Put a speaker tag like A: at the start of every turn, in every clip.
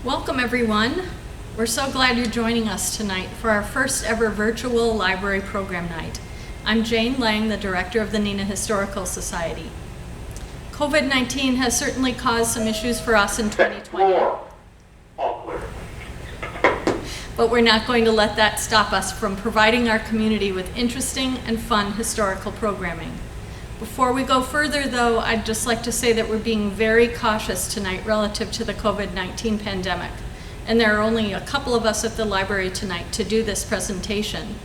A: Welcome everyone. We're so glad you're joining us tonight for our first ever virtual library program night. I'm Jane Lang, the director of the Neenah Historical Society. COVID-19 has certainly caused some issues for us in 2020. But we're not going to let that stop us from providing our community with interesting and fun historical programming. Before we go further though, I'd just like to say that we're being very cautious tonight relative to the COVID-19 pandemic. And there are only a couple of us at the library tonight to do this presentation.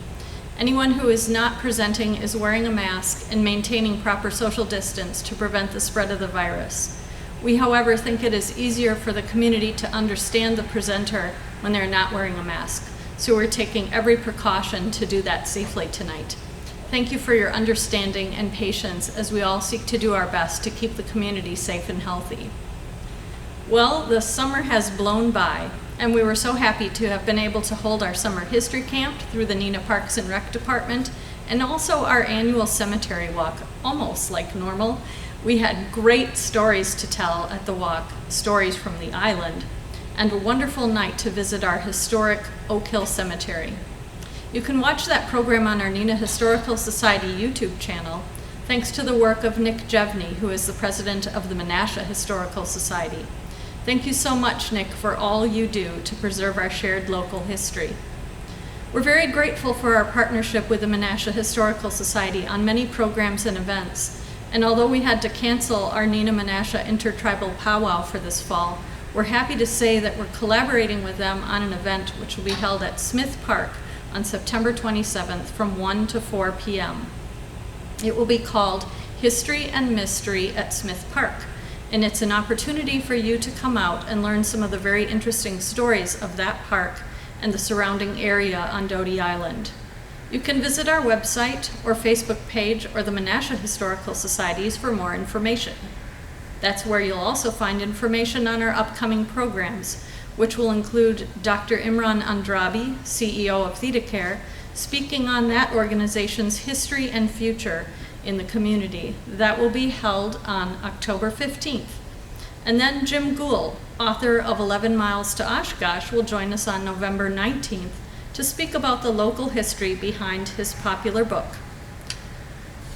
A: Anyone who is not presenting is wearing a mask and maintaining proper social distance to prevent the spread of the virus. We, however, think it is easier for the community to understand the presenter when they're not wearing a mask. So we're taking every precaution to do that safely tonight. Thank you for your understanding and patience as we all seek to do our best to keep the community safe and healthy. Well, the summer has blown by, and we were so happy to have been able to hold our summer history camp through the Neenah Parks and Rec Department, and also our annual cemetery walk, almost like normal. We had great stories to tell at the walk, stories from the island, and a wonderful night to visit our historic Oak Hill Cemetery. You can watch that program on our Neenah Historical Society YouTube channel, thanks to the work of Nick Jevney, who is the president of the Menasha Historical Society. Thank you so much, Nick, for all you do to preserve our shared local history. We're very grateful for our partnership with the Menasha Historical Society on many programs and events. And although we had to cancel our Neenah Menasha Intertribal Powwow for this fall, we're happy to say that we're collaborating with them on an event which will be held at Smith Park on September 27th from 1 to 4 p.m. It will be called History and Mystery at Smith Park, and it's an opportunity for you to come out and learn some of the very interesting stories of that park and the surrounding area on Doty Island. You can visit our website or Facebook page or the Menasha Historical Societies for more information. That's where you'll also find information on our upcoming programs, which will include Dr. Imran Andrabi, CEO of ThedaCare, speaking on that organization's history and future in the community. That will be held on October 15th. And then Jim Gould, author of 11 Miles to Oshkosh, will join us on November 19th to speak about the local history behind his popular book.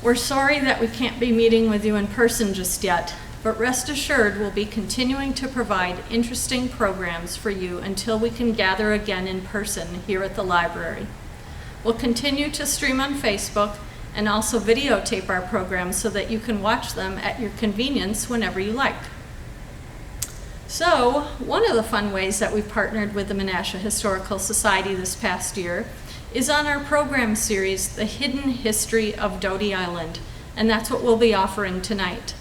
A: We're sorry that we can't be meeting with you in person just yet, but rest assured we'll be continuing to provide interesting programs for you until we can gather again in person here at the library. We'll continue to stream on Facebook and also videotape our programs so that you can watch them at your convenience whenever you like. So, one of the fun ways that we've partnered with the Menasha Historical Society this past year is on our program series, The Hidden History of Doty Island, and that's what we'll be offering tonight.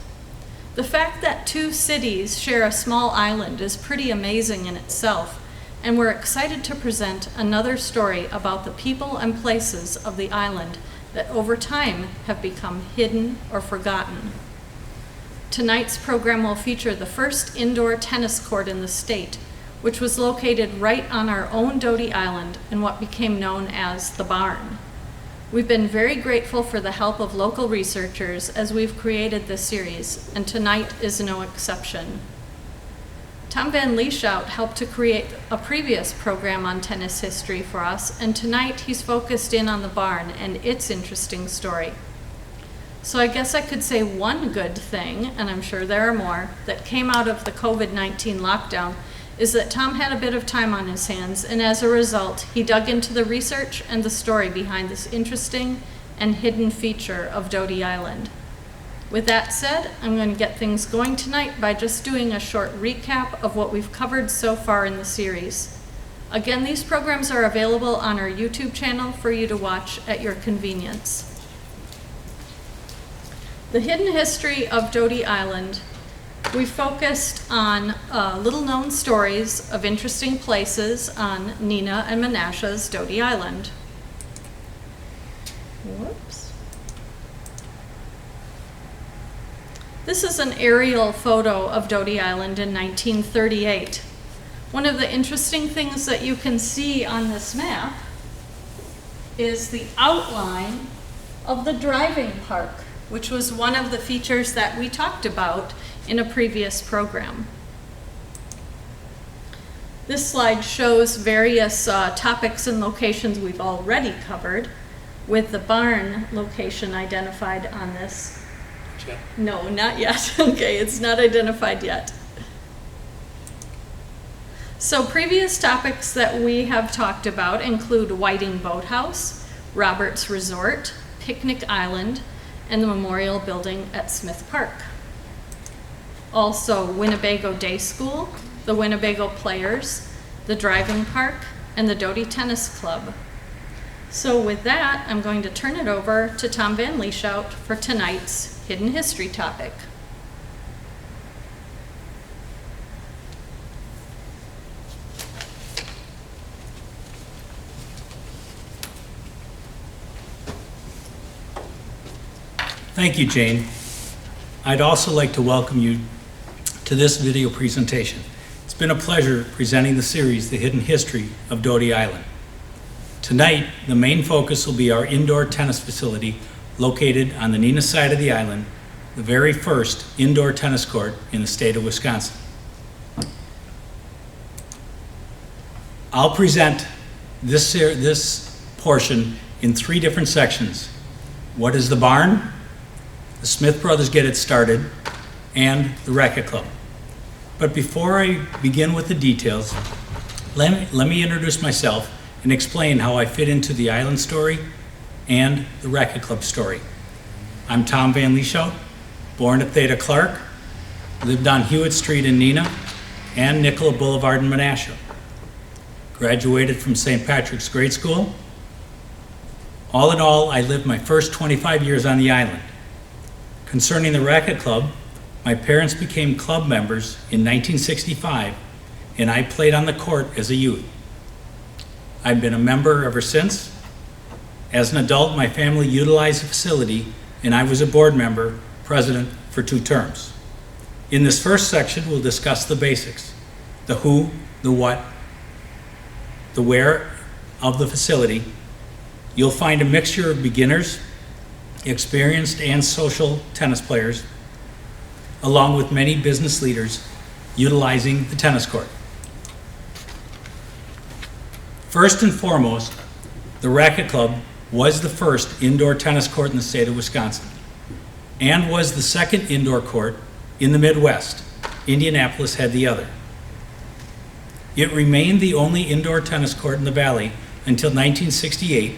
A: The fact that two cities share a small island is pretty amazing in itself, and we're excited to present another story about the people and places of the island that over time have become hidden or forgotten. Tonight's program will feature the first indoor tennis court in the state, which was located right on our own Doty Island in what became known as the Barn. We've been very grateful for the help of local researchers as we've created this series, and tonight is no exception. Tom VanLieshout helped to create a previous program on tennis history for us, and tonight he's focused in on the Barn and its interesting story. So I guess I could say one good thing, and I'm sure there are more, that came out of the COVID-19 lockdown is that Tom had a bit of time on his hands, and as a result, he dug into the research and the story behind this interesting and hidden feature of Doty Island. With that said, I'm going to get things going tonight by just doing a short recap of what we've covered so far in the series. Again, these programs are available on our YouTube channel for you to watch at your convenience. The Hidden History of Doty Island. We focused on little-known stories of interesting places on Neenah and Menasha's Doty Island. Whoops. This is an aerial photo of Doty Island in 1938. One of the interesting things that you can see on this map is the outline of the driving park, which was one of the features that we talked about in a previous program. This slide shows various topics and locations we've already covered, with the barn location identified on this.
B: Check.
A: No, not yet. Okay, it's not identified yet. So previous topics that we have talked about include Whiting Boathouse, Roberts Resort, Picnic Island, and the Memorial Building at Smith Park. Also Winnebago Day School, the Winnebago Players, the Driving Park, and the Doty Tennis Club. So with that, I'm going to turn it over to Tom VanLieshout for tonight's Hidden History topic.
B: Thank you, Jane. I'd also like to welcome you to this video presentation. It's been a pleasure presenting the series, The Hidden History of Doty Island. Tonight, the main focus will be our indoor tennis facility located on the Neenah side of the island, the very first indoor tennis court in the state of Wisconsin. I'll present this portion in 3 different sections. What is the barn? The Smith brothers get it started, and the Racquet Club. But before I begin with the details, let me introduce myself and explain how I fit into the island story and the Racquet Club story. I'm Tom VanLieshout, born at Theta Clark, lived on Hewitt Street in Neenah and Nicola Boulevard in Menasha. Graduated from St. Patrick's Grade School. All in all, I lived my first 25 years on the island. Concerning the Racquet Club, my parents became club members in 1965, and I played on the court as a youth. I've been a member ever since. As an adult, my family utilized the facility, and I was a board member, president for 2 terms. In this first section, we'll discuss the basics, the who, the what, the where of the facility. You'll find a mixture of beginners, experienced and social tennis players, along with many business leaders utilizing the tennis court. First and foremost, the Racquet Club was the first indoor tennis court in the state of Wisconsin and was the second indoor court in the Midwest. Indianapolis had the other. It remained the only indoor tennis court in the valley until 1968,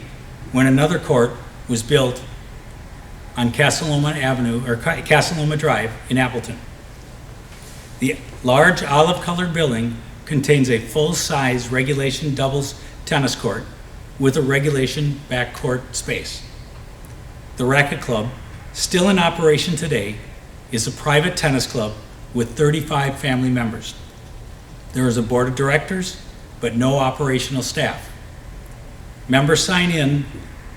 B: when another court was built on Casaloma Avenue, or Casaloma Drive in Appleton. The large olive-colored building contains a full-size regulation doubles tennis court with a regulation backcourt space. The Racquet Club, still in operation today, is a private tennis club with 35 family members. There is a board of directors, but no operational staff. Members sign in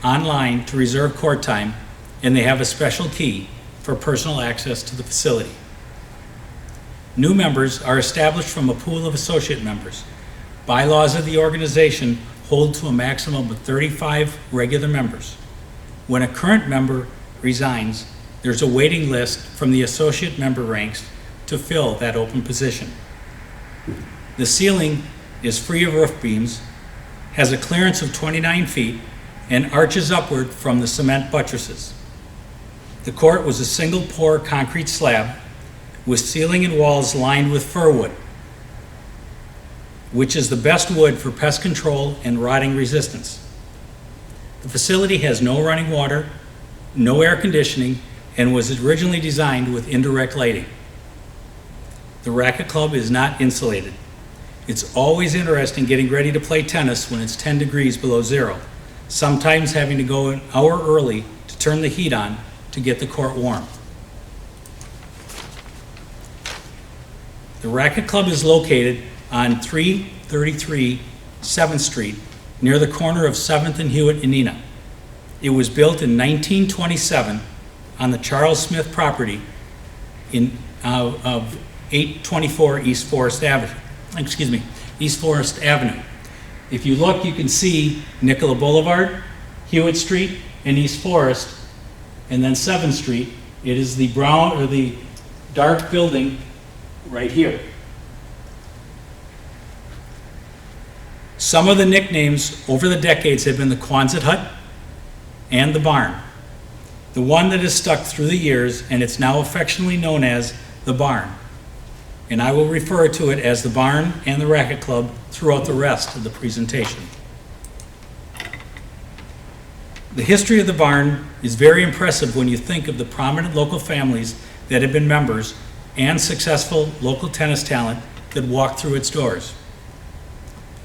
B: online to reserve court time, and they have a special key for personal access to the facility. New members are established from a pool of associate members. Bylaws of the organization hold to a maximum of 35 regular members. When a current member resigns, there's a waiting list from the associate member ranks to fill that open position. The ceiling is free of roof beams, has a clearance of 29 feet, and arches upward from the cement buttresses. The court was a single-pour concrete slab with ceiling and walls lined with fir wood, which is the best wood for pest control and rotting resistance. The facility has no running water, no air conditioning, and was originally designed with indirect lighting. The Racquet Club is not insulated. It's always interesting getting ready to play tennis when it's 10 degrees below zero, sometimes having to go an hour early to turn the heat on to get the court warm. The Racquet Club is located on 333 7th Street, near the corner of 7th and Hewitt in Neenah. It was built in 1927 on the Charles Smith property of 824 East Forest Avenue. East Forest Avenue. If you look, you can see Nicola Boulevard, Hewitt Street, and East Forest, and then 7th Street. It is the brown or the dark building right here. Some of the nicknames over the decades have been the Quonset hut and the barn. The one that has stuck through the years, and it's now affectionately known as the barn. And I will refer to it as the barn and the Racquet Club throughout the rest of the presentation. The history of the barn is very impressive when you think of the prominent local families that have been members and successful local tennis talent that walked through its doors.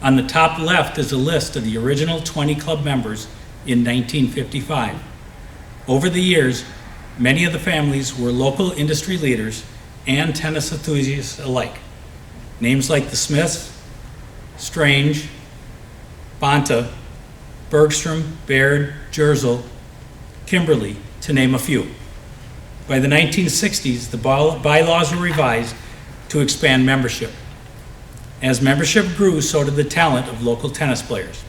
B: On the top left is a list of the original 20 club members in 1955. Over the years, many of the families were local industry leaders and tennis enthusiasts alike. Names like the Smiths, Strange, Bonta, Bergstrom, Baird, Jerzel, Kimberly, to name a few. By the 1960s, the bylaws were revised to expand membership. As membership grew, so did the talent of local tennis players.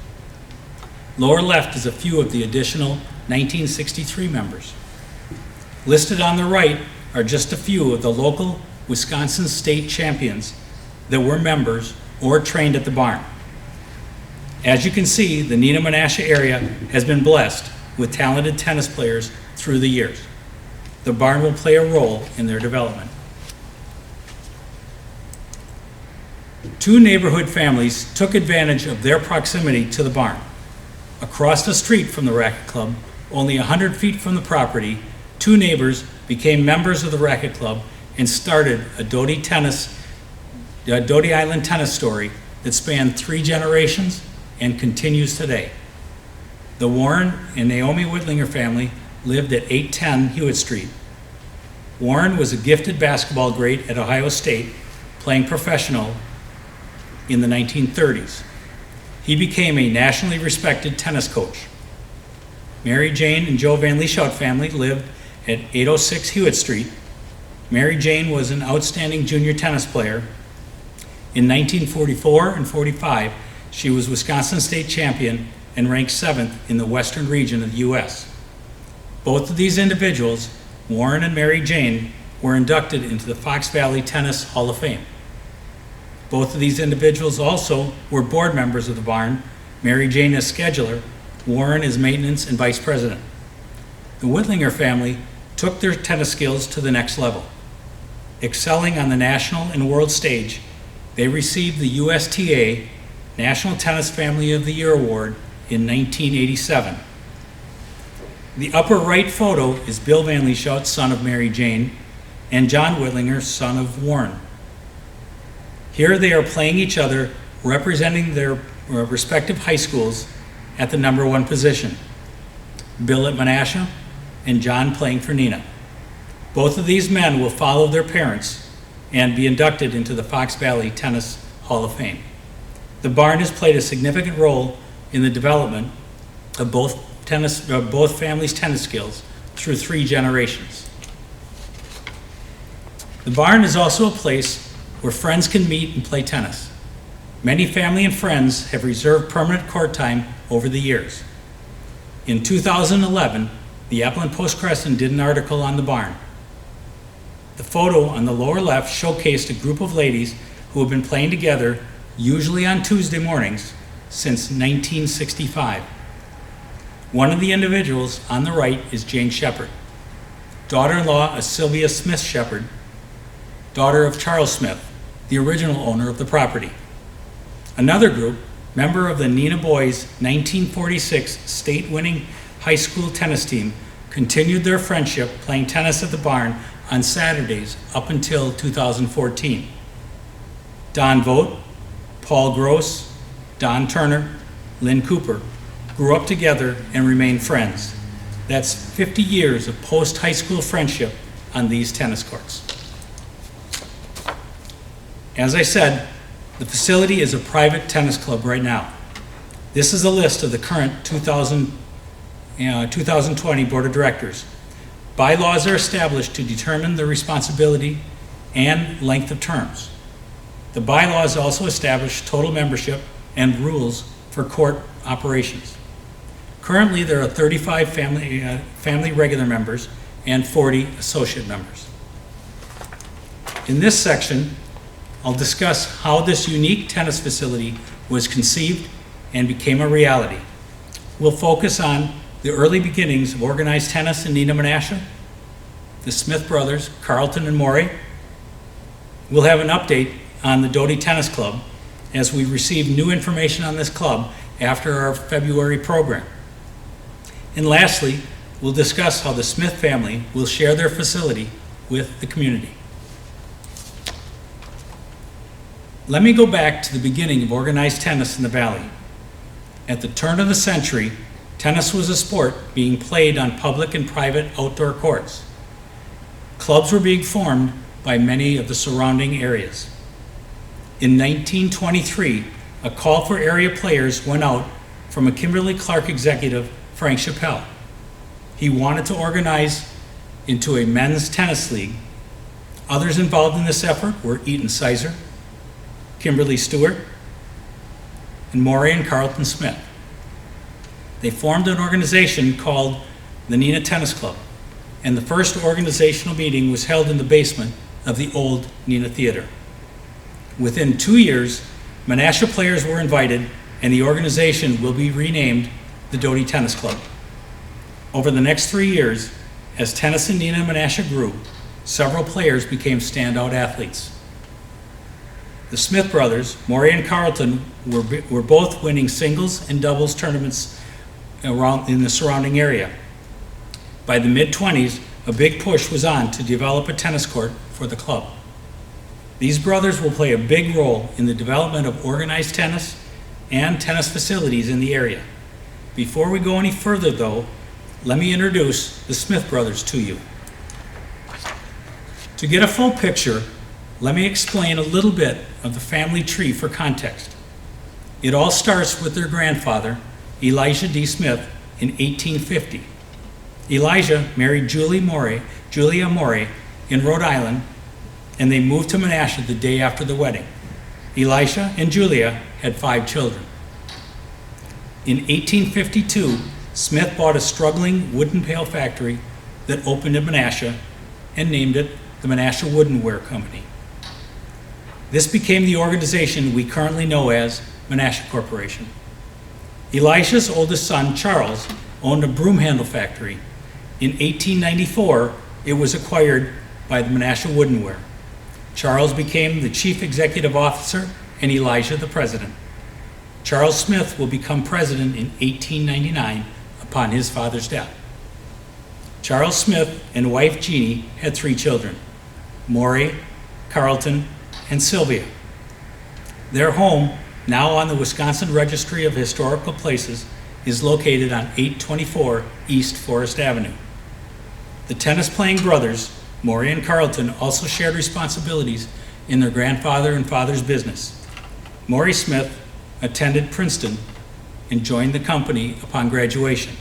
B: Lower left is a few of the additional 1963 members. Listed on the right are just a few of the local Wisconsin state champions that were members or trained at the barn. As you can see, the Neenah and Menasha area has been blessed with talented tennis players through the years. The barn will play a role in their development. Two neighborhood families took advantage of their proximity to the barn. Across the street from the Racquet Club, only 100 feet from the property, two neighbors became members of the Racquet Club and started a Doty Island tennis story that spanned 3 generations and continues today. The Warren and Naomi Whitlinger family lived at 810 Hewitt Street. Warren was a gifted basketball great at Ohio State, playing professional in the 1930s. He became a nationally respected tennis coach. Mary Jane and Joe VanLieshout family lived at 806 Hewitt Street. Mary Jane was an outstanding junior tennis player. In 1944 and 45, she was Wisconsin state champion and ranked 7th in the Western region of the U.S. Both of these individuals, Warren and Mary Jane, were inducted into the Fox Valley Tennis Hall of Fame. Both of these individuals also were board members of the barn, Mary Jane as scheduler, Warren as maintenance and vice president. The Whitlinger family took their tennis skills to the next level. Excelling on the national and world stage, they received the USTA National Tennis Family of the Year Award in 1987. The upper right photo is Bill VanLieshout, son of Mary Jane, and John Whitlinger, son of Warren. Here they are playing each other, representing their respective high schools at the number 1 position. Bill at Menasha and John playing for Neenah. Both of these men will follow their parents and be inducted into the Fox Valley Tennis Hall of Fame. The barn has played a significant role in the development of both families' tennis skills through 3 generations. The barn is also a place where friends can meet and play tennis. Many family and friends have reserved permanent court time over the years. In 2011, the Appleton Post-Crescent did an article on the barn. The photo on the lower left showcased a group of ladies who have been playing together, usually on Tuesday mornings, since 1965. One of the individuals on the right is Jane Shepard, daughter-in-law of Sylvia Smith Shepard, daughter of Charles Smith, the original owner of the property. Another group, member of the Neenah Boys' 1946 state-winning high school tennis team, continued their friendship playing tennis at the barn on Saturdays up until 2014. Don Vogt, Paul Gross, Don Turner, Lynn Cooper grew up together and remained friends. That's 50 years of post-high school friendship on these tennis courts. As I said, the facility is a private tennis club right now. This is a list of the current 2020 Board of Directors. Bylaws are established to determine the responsibility and length of terms. The bylaws also establish total membership and rules for court operations. Currently, there are 35 family regular members and 40 associate members. In this section, I'll discuss how this unique tennis facility was conceived and became a reality. We'll focus on the early beginnings of organized tennis in Neenah and Menasha, the Smith brothers, Carlton and Maury. We'll have an update on the Doty Tennis Club as we receive new information on this club after our February program. And lastly, we'll discuss how the Smith family will share their facility with the community. Let me go back to the beginning of organized tennis in the Valley. At the turn of the century, tennis was a sport being played on public and private outdoor courts. Clubs were being formed by many of the surrounding areas. In 1923, a call for area players went out from a Kimberly-Clark executive, Frank Chappell. He wanted to organize into a men's tennis league. Others involved in this effort were Eaton Sizer, Kimberly Stewart, and Maury and Carlton Smith. They formed an organization called the Neenah Tennis Club, and the first organizational meeting was held in the basement of the old Neenah Theater. Within 2 years, Menasha players were invited, and the organization will be renamed the Doty Tennis Club. Over the next 3 years, as tennis in Neenah and Menasha grew, several players became standout athletes. The Smith brothers, Maury and Carlton, were both winning singles and doubles tournaments around in the surrounding area. By the mid-20s, a big push was on to develop a tennis court for the club. These brothers will play a big role in the development of organized tennis and tennis facilities in the area. Before we go any further, though, let me introduce the Smith brothers to you. To get a full picture, let me explain a little bit of the family tree for context. It all starts with their grandfather, Elijah D. Smith, in 1850. Elijah married Julia Maury in Rhode Island, and they moved to Menasha the day after the wedding. Elisha and Julia had 5 children. In 1852, Smith bought a struggling wooden pail factory that opened in Menasha and named it the Menasha Woodenware Company. This became the organization we currently know as Menasha Corporation. Elisha's oldest son, Charles, owned a broom handle factory. In 1894, it was acquired by the Menasha Woodenware. Charles became the chief executive officer and Elijah the president. Charles Smith will become president in 1899 upon his father's death. Charles Smith and wife Jeannie had 3 children, Maury, Carlton, and Sylvia. Their home, now on the Wisconsin Registry of Historical Places, is located on 824 East Forest Avenue. The tennis-playing brothers, Maury and Carlton, also shared responsibilities in their grandfather and father's business. Maury Smith attended Princeton and joined the company upon graduation.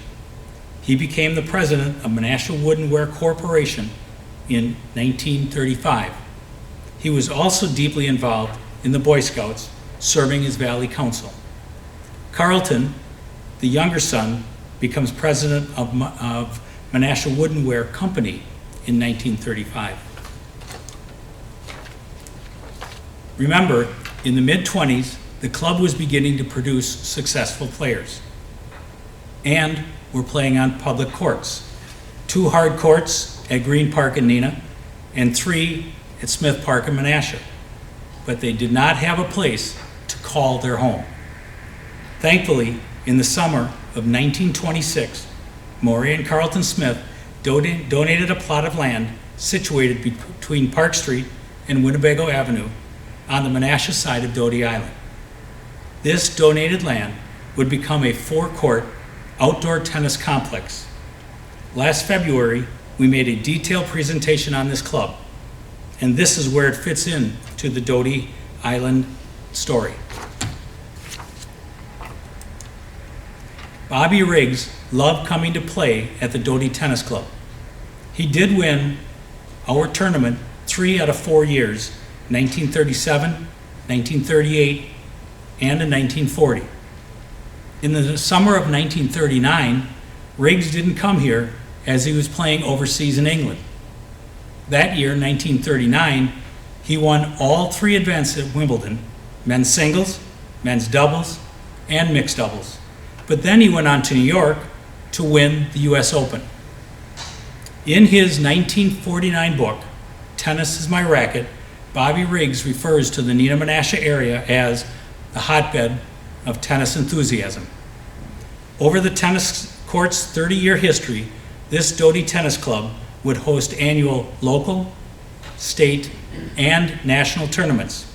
B: He became the president of Menasha Woodenware Corporation in 1935. He was also deeply involved in the Boy Scouts, serving as Valley Council. Carlton, the younger son, becomes president of Menasha Woodenware Company in 1935. Remember, in the mid-20s, the club was beginning to produce successful players and were playing on public courts. 2 hard courts at Green Park in Neenah and 3 at Smith Park in Menasha, but they did not have a place to call their home. Thankfully, in the summer of 1926, Maury and Carlton Smith donated a plot of land situated between Park Street and Winnebago Avenue on the Menasha side of Doty Island. This donated land would become a 4-court outdoor tennis complex. Last February, we made a detailed presentation on this club, and this is where it fits in to the Doty Island story. Bobby Riggs loved coming to play at the Doty Tennis Club. He did win our tournament 3 out of 4 years, 1937, 1938, and in 1940. In the summer of 1939, Riggs didn't come here as he was playing overseas in England. That year, 1939, he won all 3 events at Wimbledon: men's singles, men's doubles, and mixed doubles. But then he went on to New York to win the US Open. In his 1949 book, Tennis is My Racket, Bobby Riggs refers to the Neenah and Menasha area as the hotbed of tennis enthusiasm. Over the tennis court's 30-year history, this Doty Tennis Club would host annual local, state, and national tournaments.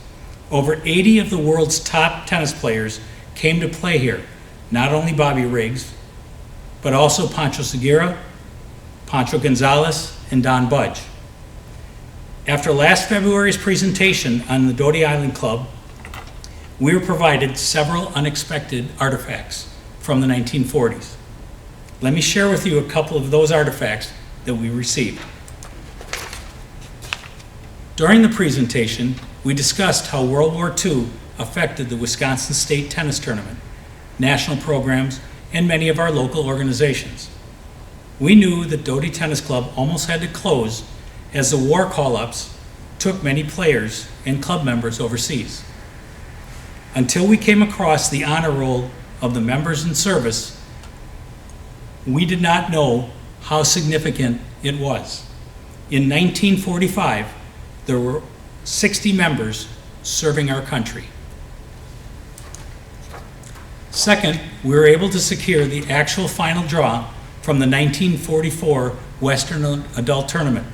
B: Over 80 of the world's top tennis players came to play here, not only Bobby Riggs, but also Pancho Segura, Pancho Gonzalez, and Don Budge. After last February's presentation on the Doty Island Club, we were provided several unexpected artifacts from the 1940s. Let me share with you a couple of those artifacts that we received. During the presentation, we discussed how World War II affected the Wisconsin State Tennis Tournament, national programs, and many of our local organizations. We knew that Doty Tennis Club almost had to close as the war call-ups took many players and club members overseas. Until we came across the honor roll of the members in service, we did not know how significant it was. In 1945, there were 60 members serving our country. Second, we were able to secure the actual final draw from the 1944 Western Adult Tournament.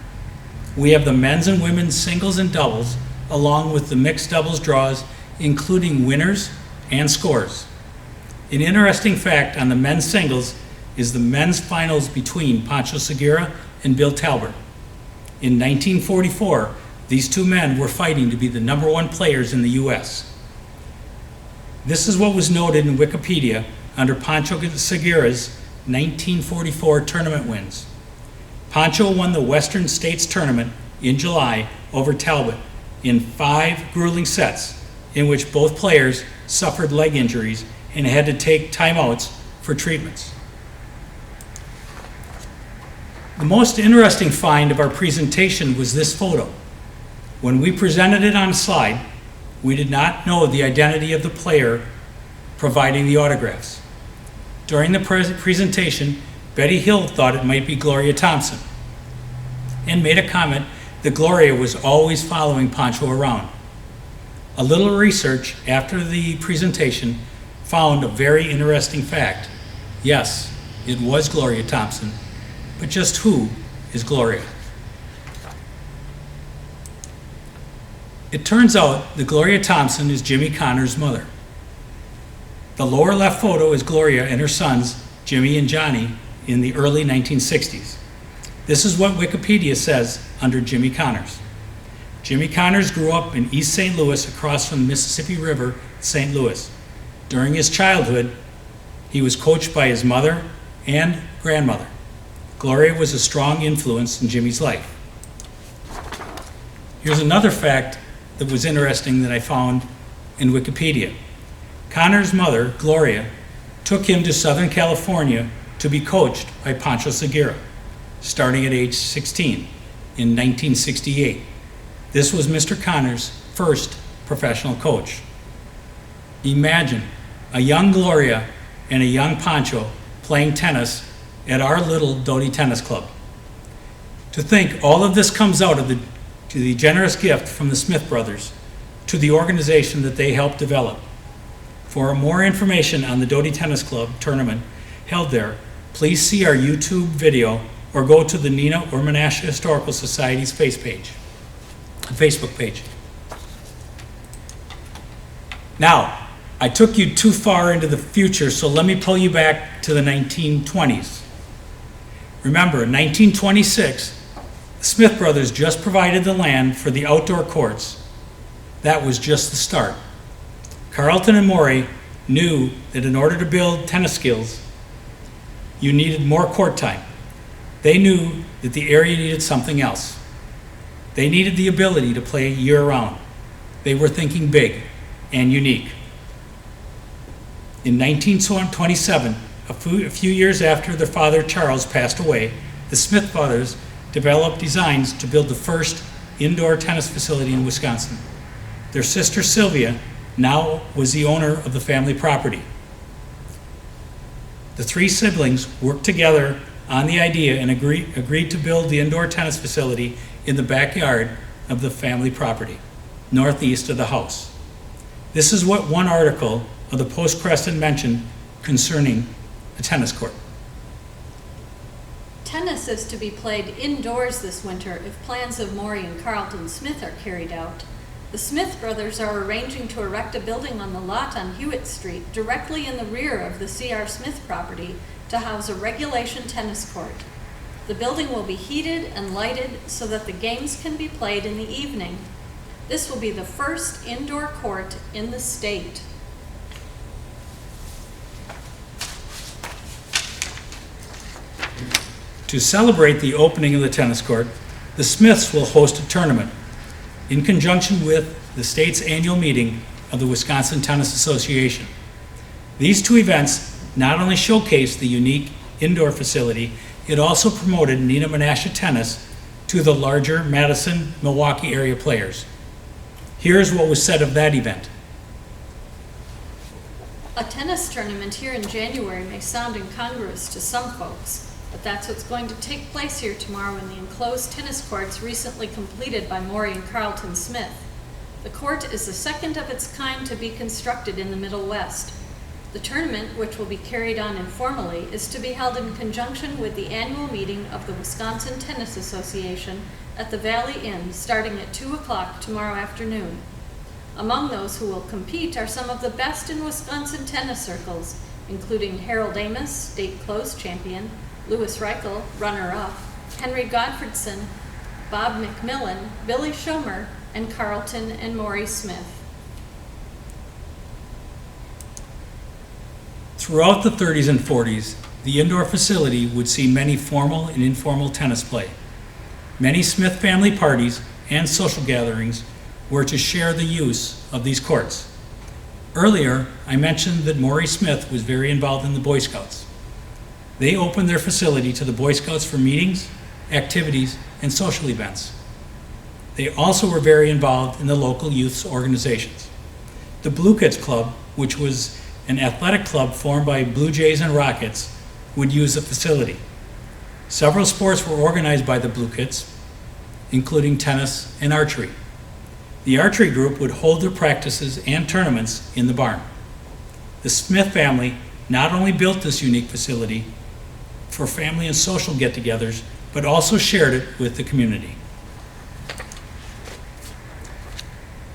B: We have the men's and women's singles and doubles, along with the mixed doubles draws, including winners and scores. An interesting fact on the men's singles is the men's finals between Pancho Segura and Bill Talbert. In 1944, these two men were fighting to be the #1 players in the US. This is what was noted in Wikipedia under Pancho Segura's 1944 tournament wins. Pancho won the Western States Tournament in July over Talbot in 5 grueling sets in which both players suffered leg injuries and had to take timeouts for treatments. The most interesting find of our presentation was this photo. When we presented it on a slide, we did not know the identity of the player providing the autographs. During the presentation, Betty Hill thought it might be Gloria Thompson and made a comment that Gloria was always following Pancho around. A little research after the presentation found a very interesting fact. Yes, it was Gloria Thompson, but just who is Gloria? It turns out that Gloria Thompson is Jimmy Connor's mother. The lower left photo is Gloria and her sons, Jimmy and Johnny, in the early 1960s. This is what Wikipedia says under Jimmy Connors. Jimmy Connors grew up in East St. Louis across from the Mississippi River, St. Louis. During his childhood, he was coached by his mother and grandmother. Gloria was a strong influence in Jimmy's life. Here's another fact that was interesting that I found in Wikipedia. Connor's mother, Gloria, took him to Southern California to be coached by Pancho Segura, starting at age 16 in 1968. This was Mr. Connor's first professional coach. Imagine a young Gloria and a young Pancho playing tennis at our little Doty Tennis Club. To think all of this comes out of the generous gift from the Smith brothers to the organization that they helped develop. For more information on the Doty Tennis Club tournament held there, please see our YouTube video or go to the Neenah or Menasha Historical Society's Facebook page. Now, I took you too far into the future, so let me pull you back to the 1920s. Remember, in 1926, the Smith brothers just provided the land for the outdoor courts. That was just the start. Carlton and Morey knew that in order to build tennis skills, you needed more court time. They knew that the area needed something else. They needed the ability to play year-round. They were thinking big and unique. In 1927, a few years after their father Charles passed away, the Smith brothers developed designs to build the first indoor tennis facility in Wisconsin. Their sister Sylvia now was the owner of the family property. The three siblings worked together on the idea and agreed to build the indoor tennis facility in the backyard of the family property, northeast of the house. This is what one article of the Post-Crescent mentioned concerning a tennis court.
A: Tennis is to be played indoors this winter if plans of Maury and Carlton Smith are carried out. The Smith brothers are arranging to erect a building on the lot on Hewitt Street, directly in the rear of the C.R. Smith property, to house a regulation tennis court. The building will be heated and lighted so that the games can be played in the evening. This will be the first indoor court in the state.
B: To celebrate the opening of the tennis court, the Smiths will host a tournament in conjunction with the state's annual meeting of the Wisconsin Tennis Association. These two events not only showcased the unique indoor facility, it also promoted Neenah and Menasha tennis to the larger Madison, Milwaukee area players. Here's what was said of that event.
A: A tennis tournament here in January may sound incongruous to some folks, but that's what's going to take place here tomorrow in the enclosed tennis courts recently completed by Maury and Carlton Smith. The court is the second of its kind to be constructed in the Middle West. The tournament, which will be carried on informally, is to be held in conjunction with the annual meeting of the Wisconsin Tennis Association at the Valley Inn, starting at 2 o'clock tomorrow afternoon. Among those who will compete are some of the best in Wisconsin tennis circles, including Harold Amos, state closed champion, Louis Reichel, runner-up, Henry Godfredson, Bob McMillan, Billy Schomer, and Carlton and Maury Smith.
B: Throughout the 30s and 40s, the indoor facility would see many formal and informal tennis play. Many Smith family parties and social gatherings were to share the use of these courts. Earlier, I mentioned that Maury Smith was very involved in the Boy Scouts. They opened their facility to the Boy Scouts for meetings, activities, and social events. They also were very involved in the local youth organizations. The Blue Kids Club, which was an athletic club formed by Blue Jays and Rockets, would use the facility. Several sports were organized by the Blue Kids, including tennis and archery. The archery group would hold their practices and tournaments in the barn. The Smith family not only built this unique facility for family and social get-togethers, but also shared it with the community.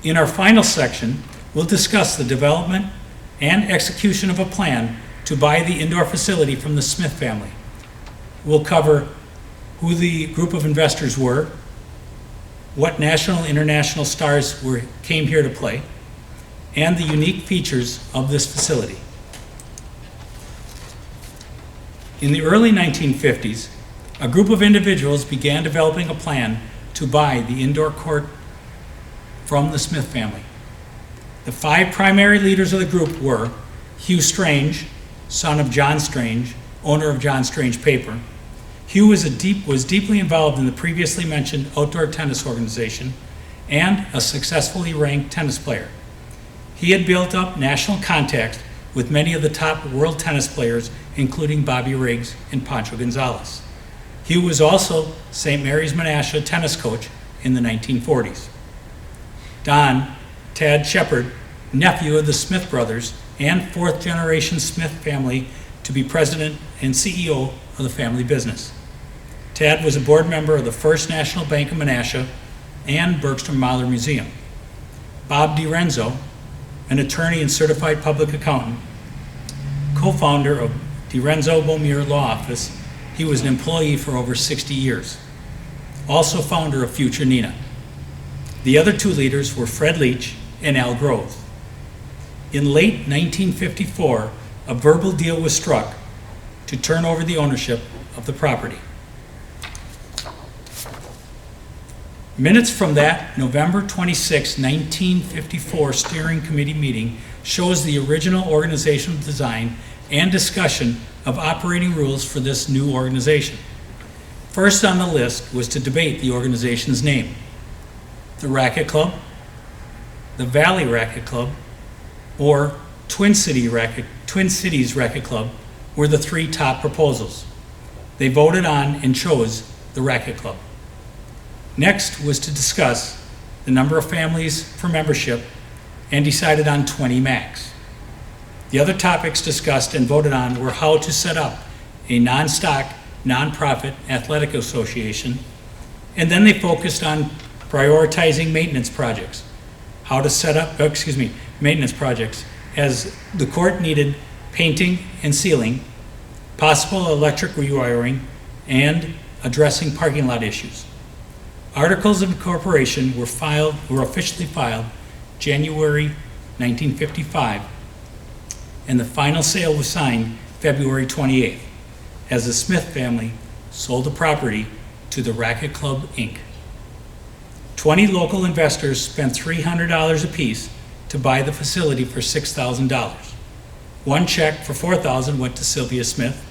B: In our final section, we'll discuss the development and execution of a plan to buy the indoor facility from the Smith family. We'll cover who the group of investors were, what national and international stars came here to play, and the unique features of this facility. In the early 1950s, a group of individuals began developing a plan to buy the indoor court from the Smith family. The 5 primary leaders of the group were Hugh Strange, son of John Strange, owner of John Strange Paper. Hugh was deeply involved in the previously mentioned outdoor tennis organization and a successfully ranked tennis player. He had built up national contacts with many of the top world tennis players, including Bobby Riggs and Pancho Gonzalez. Hugh was also St. Mary's Menasha tennis coach in the 1940s. Don Tad Shepard, nephew of the Smith brothers and 4th generation Smith family to be president and CEO of the family business. Tad was a board member of the First National Bank of Menasha and Bergstrom Mahler Museum. Bob DiRenzo, an attorney and certified public accountant, co-founder of DiRenzo Beaumire Law Office. He was an employee for over 60 years. Also founder of Future Neenah. The other 2 leaders were Fred Leach and Al Grove. In late 1954, a verbal deal was struck to turn over the ownership of the property. Minutes from that November 26, 1954 steering committee meeting shows the original organizational design and discussion of operating rules for this new organization. First on the list was to debate the organization's name: the Racquet Club, the Valley Racquet Club, or Twin Cities Racquet Club, were the three top proposals. They voted on and chose the Racquet Club. Next was to discuss the number of families for membership and decided on 20 max. The other topics discussed and voted on were how to set up a non-stock, non-profit athletic association, and then they focused on prioritizing maintenance projects. How to set up, maintenance projects, as the court needed painting and sealing, possible electric rewiring, and addressing parking lot issues. Articles of incorporation were officially filed January 1955, and the final sale was signed February 28th, as the Smith family sold the property to the Racquet Club, Inc. 20 local investors spent $300 apiece to buy the facility for $6,000. One check for $4,000 went to Sylvia Smith,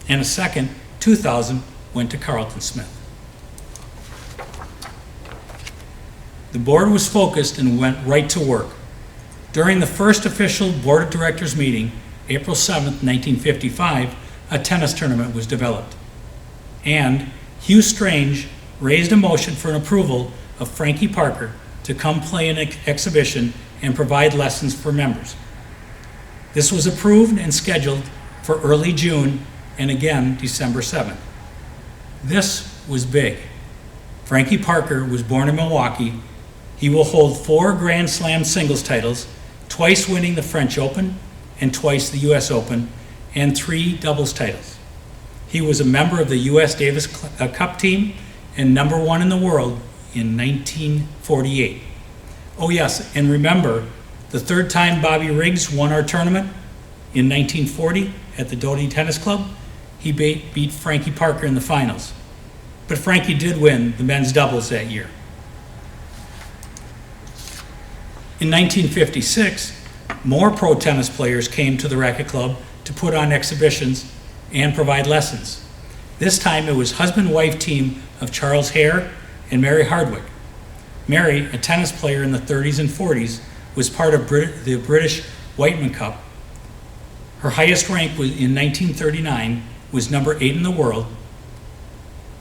B: and a second, $2,000, went to Carlton Smith. The board was focused and went right to work. During the first official board of directors meeting, April 7th, 1955, a tennis tournament was developed. And Hugh Strange raised a motion for an approval of Frankie Parker to come play an exhibition and provide lessons for members. This was approved and scheduled for early June and again December 7th. This was big. Frankie Parker was born in Milwaukee. He will hold 4 Grand Slam singles titles, twice winning the French Open and twice the US Open, and 3 doubles titles. He was a member of the US Davis Cup team and number 1 in the world in 1948. Oh yes, and remember, the third time Bobby Riggs won our tournament in 1940 at the Doty Tennis Club, he beat Frankie Parker in the finals. But Frankie did win the men's doubles that year. In 1956, more pro tennis players came to the Racquet Club to put on exhibitions and provide lessons. This time it was husband-wife team of Charles Hare and Mary Hardwick. Mary, a tennis player in the 30s and 40s, was part of the British Whiteman Cup. Her highest rank was in 1939 was number 8 in the world,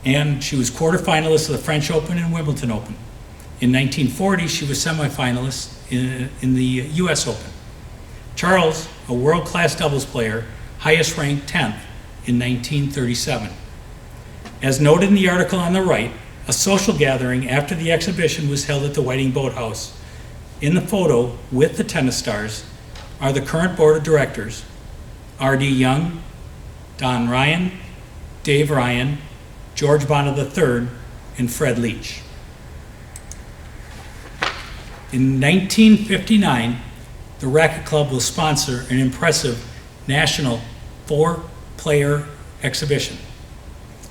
B: and she was quarterfinalist of the French Open and Wimbledon Open. In 1940, she was semifinalist in the US Open. Charles, a world-class doubles player, highest ranked 10th in 1937. As noted in the article on the right, a social gathering after the exhibition was held at the Whiting Boathouse. In the photo with the tennis stars are the current board of directors, R.D. Young, Don Ryan, Dave Ryan, George Bonner III, and Fred Leach. In 1959, the Racquet Club will sponsor an impressive national 4-player exhibition.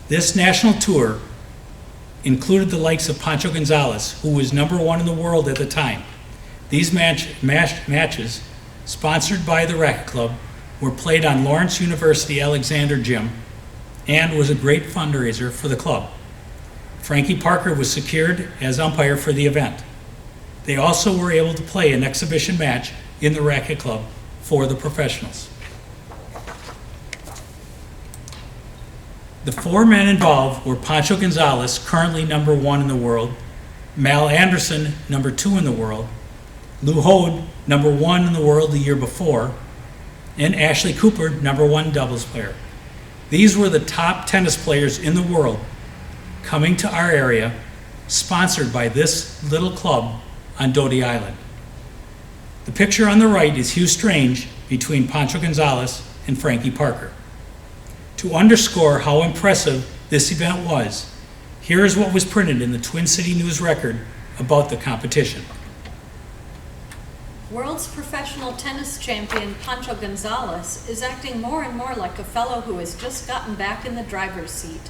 B: This national tour included the likes of Pancho Gonzalez, who was number 1 in the world at the time. These matches, sponsored by the Racquet Club, were played on Lawrence University Alexander Gym and was a great fundraiser for the club. Frankie Parker was secured as umpire for the event. They also were able to play an exhibition match in the Racquet Club for the professionals. The 4 men involved were Pancho Gonzalez, currently number 1 in the world, Mal Anderson, number 2 in the world, Lou Hode, number 1 in the world the year before, and Ashley Cooper, number 1 doubles player. These were the top tennis players in the world coming to our area, sponsored by this little club on Doty Island. The picture on the right is Hugh Strange between Pancho Gonzalez and Frankie Parker. To underscore how impressive this event was, here is what was printed in the Twin City News Record about the competition.
A: World's professional tennis champion Pancho Gonzalez is acting more and more like a fellow who has just gotten back in the driver's seat.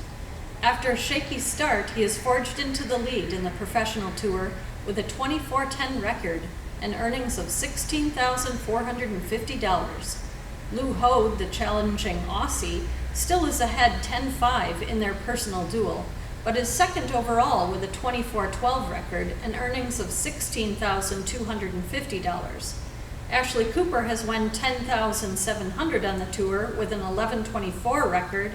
A: After a shaky start, he has forged into the lead in the professional tour with a 24-10 record and earnings of $16,450. Lou Hode, the challenging Aussie, still is ahead 10-5 in their personal duel, but is second overall with a 24-12 record and earnings of $16,250. Ashley Cooper has won 10,700 on the tour with an 11:24 record,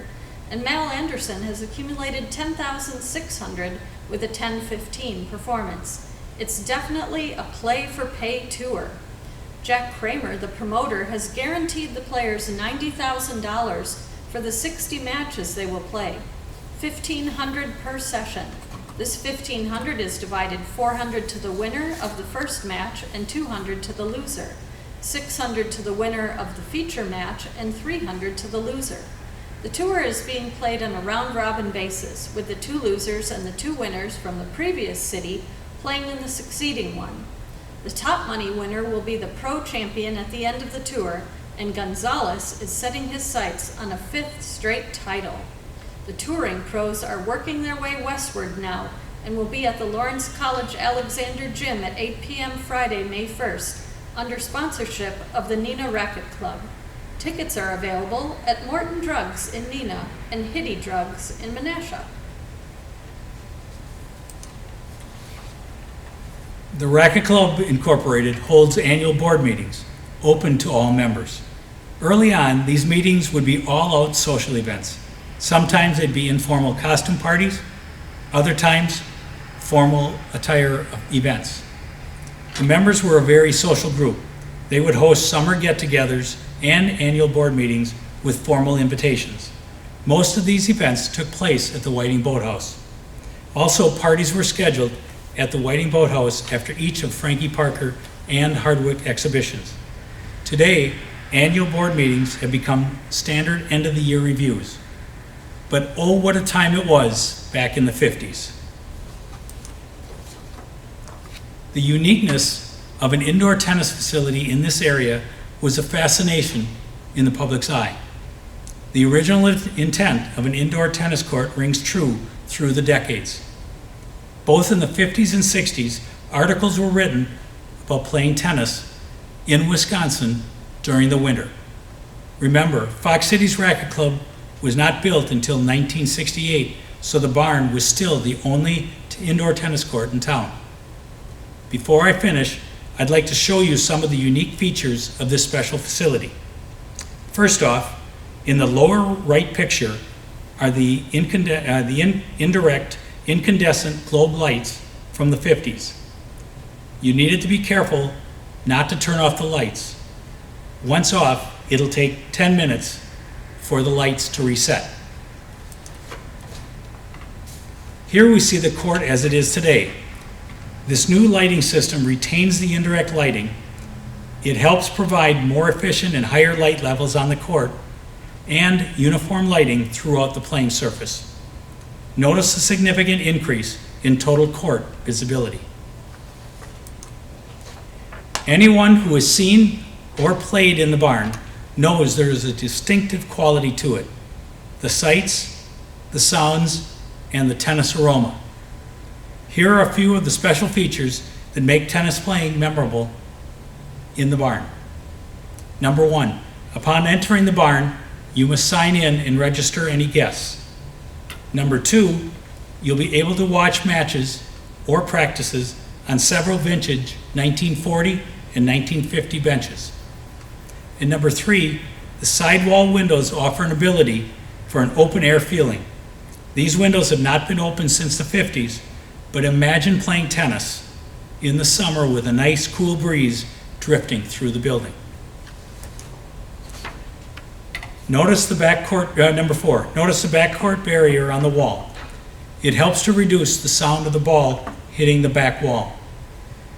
A: and Mal Anderson has accumulated 10,600 with a 10:15 performance. It's definitely a play-for-pay tour. Jack Kramer, the promoter, has guaranteed the players $90,000 for the 60 matches they will play, $1,500 per session. This $1,500 is divided $400 to the winner of the first match and $200 to the loser, $600 to the winner of the feature match and $300 to the loser. The tour is being played on a round-robin basis, with the 2 losers and the 2 winners from the previous city playing in the succeeding one. The top money winner will be the pro champion at the end of the tour, and Gonzalez is setting his sights on a 5th straight title. The touring pros are working their way westward now and will be at the Lawrence College Alexander Gym at 8 p.m. Friday, May 1st, under sponsorship of the Neenah Racquet Club. Tickets are available at Morton Drugs in Neenah and Hitty Drugs in Menasha.
B: The Racquet Club Incorporated holds annual board meetings, open to all members. Early on, these meetings would be all-out social events. Sometimes they'd be informal costume parties, other times formal attire events. The members were a very social group. They would host summer get-togethers and annual board meetings with formal invitations. Most of these events took place at the Whiting Boathouse. Also, parties were scheduled at the Whiting Boathouse after each of Frankie Parker and Hardwick exhibitions. Today, annual board meetings have become standard end-of-the-year reviews. But oh, what a time it was back in the 50s. The uniqueness of an indoor tennis facility in this area was a fascination in the public's eye. The original intent of an indoor tennis court rings true through the decades. Both in the 50s and 60s, articles were written about playing tennis in Wisconsin during the winter. Remember, Fox City's Racquet Club was not built until 1968, so the barn was still the only indoor tennis court in town. Before I finish, I'd like to show you some of the unique features of this special facility. First off, in the lower right picture are the indirect incandescent globe lights from the 50s. You needed to be careful not to turn off the lights. Once off, it'll take 10 minutes for the lights to reset. Here we see the court as it is today. This new lighting system retains the indirect lighting. It helps provide more efficient and higher light levels on the court and uniform lighting throughout the playing surface. Notice a significant increase in total court visibility. Anyone who has seen or played in the barn knows there is a distinctive quality to it. The sights, the sounds, and the tennis aroma. Here are a few of the special features that make tennis playing memorable in the barn. Number 1, upon entering the barn, you must sign in and register any guests. Number 2, you'll be able to watch matches or practices on several vintage 1940 and 1950 benches. And number 3, the sidewall windows offer an ability for an open air feeling. These windows have not been open since the 50s, but imagine playing tennis in the summer with a nice cool breeze drifting through the building. Notice the backcourt, number 4, notice the backcourt barrier on the wall. It helps to reduce the sound of the ball hitting the back wall.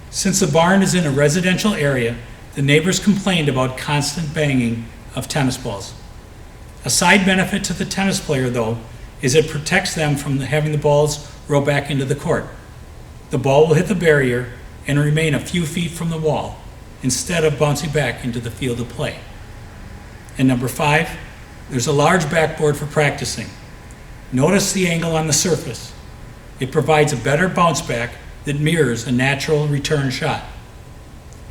B: Since the barn is in a residential area, the neighbors complained about constant banging of tennis balls. A side benefit to the tennis player, though, is it protects them from having the balls roll back into the court. The ball will hit the barrier and remain a few feet from the wall instead of bouncing back into the field of play. And number 5, there's a large backboard for practicing. Notice the angle on the surface. It provides a better bounce back that mirrors a natural return shot.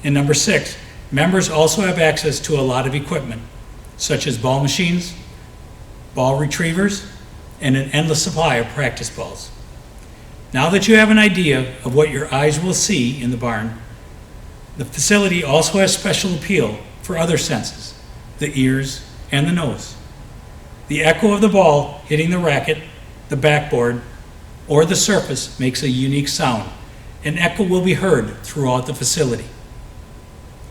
B: And number 6, members also have access to a lot of equipment, such as ball machines, ball retrievers, and an endless supply of practice balls. Now that you have an idea of what your eyes will see in the barn, The facility also has special appeal for other senses, the ears and the nose. The echo of the ball hitting the racket, the backboard, or the surface makes a unique sound. An echo will be heard throughout the facility.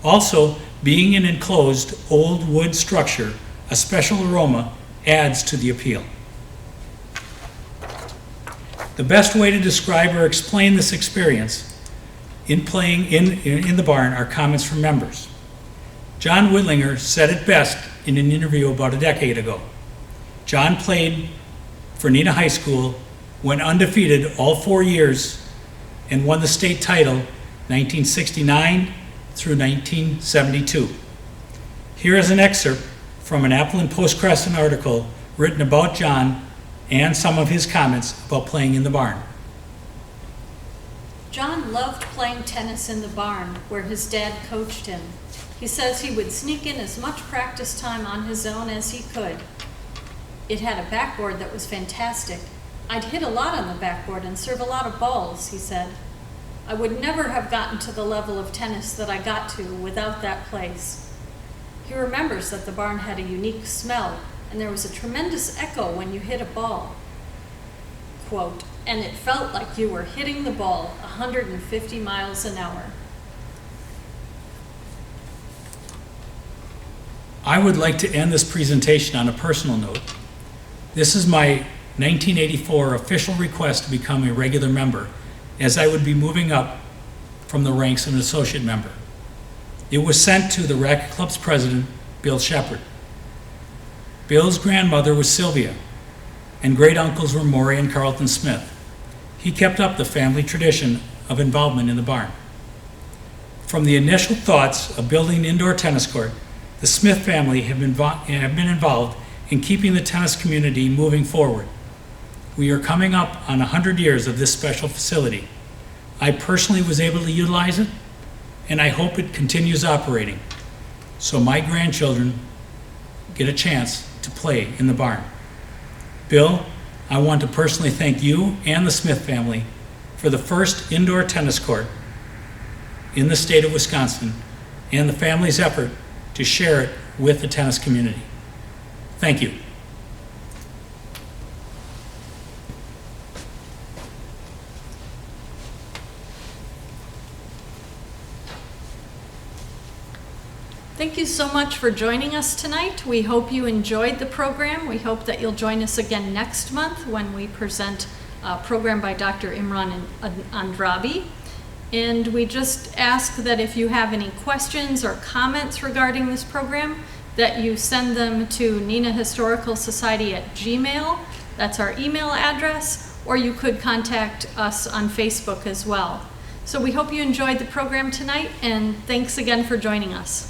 B: Also, being an enclosed old wood structure, a special aroma adds to the appeal. The best way to describe or explain this experience in playing in the barn are comments from members. John Whitlinger said it best in an interview about a decade ago. John played for Neenah High School, went undefeated all 4 years, and won the state title 1969 through 1972. Here is an excerpt from an Appleton Post-Crescent article written about John and some of his comments about playing in the barn.
A: John loved playing tennis in the barn where his dad coached him. He says he would sneak in as much practice time on his own as he could. It had a backboard that was fantastic. I'd hit a lot on the backboard and serve a lot of balls, he said. I would never have gotten to the level of tennis that I got to without that place. He remembers that the barn had a unique smell and there was a tremendous echo when you hit a ball. Quote, and it felt like you were hitting the ball 150 miles an hour.
B: I would like to end this presentation on a personal note. This is my 1984 official request to become a regular member, as I would be moving up from the ranks of an associate member. It was sent to the Racquet Club's president, Bill Shepard. Bill's grandmother was Sylvia, and great uncles were Maury and Carlton Smith. He kept up the family tradition of involvement in the barn. From the initial thoughts of building an indoor tennis court, the Smith family have been involved in keeping the tennis community moving forward. We are coming up on 100 years of this special facility. I personally was able to utilize it, and I hope it continues operating, so my grandchildren get a chance to play in the barn. Bill, I want to personally thank you and the Smith family for the first indoor tennis court in the state of Wisconsin and the family's effort to share it with the tennis community. Thank you.
A: Thank you so much for joining us tonight. We hope you enjoyed the program. We hope that you'll join us again next month when we present a program by Dr. Imran Andrabi. And we just ask that if you have any questions or comments regarding this program, that you send them to Neenah Historical Society at Gmail. That's our email address, or you could contact us on Facebook as well. So we hope you enjoyed the program tonight, and thanks again for joining us.